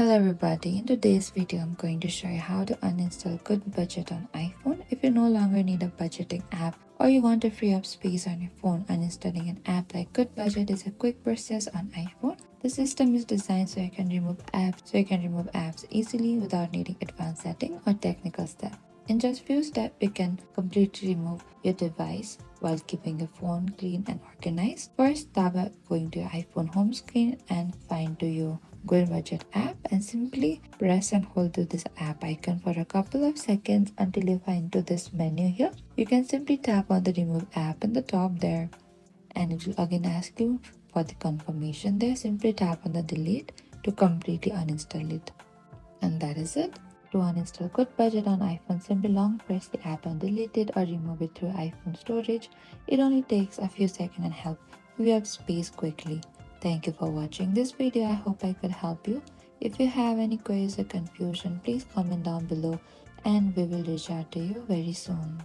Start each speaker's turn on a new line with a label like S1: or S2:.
S1: Hello everybody, in today's video I'm going to show you how to uninstall GoodBudget on iPhone. If you no longer need a budgeting app or you want to free up space on your phone, uninstalling an app like GoodBudget is a quick process on iPhone. The system is designed so you can remove apps easily without needing advanced setting or technical steps. In just few steps, you can completely remove your device while keeping your phone clean and organized. First, start by going to your iPhone home screen and find to your GoodBudget app and simply press and hold to this app icon for a couple of seconds until you find to this menu here. You can simply tap on the remove app in the top there and it will again ask you for the confirmation there. Simply tap on the delete to completely uninstall it. And that is it. To uninstall GoodBudget on iPhone, simply long press the app and delete it or remove it through iPhone storage. It only takes a few seconds and help free up space quickly. Thank you for watching this video. I hope I could help you. If you have any queries or confusion, please comment down below and we will reach out to you very soon.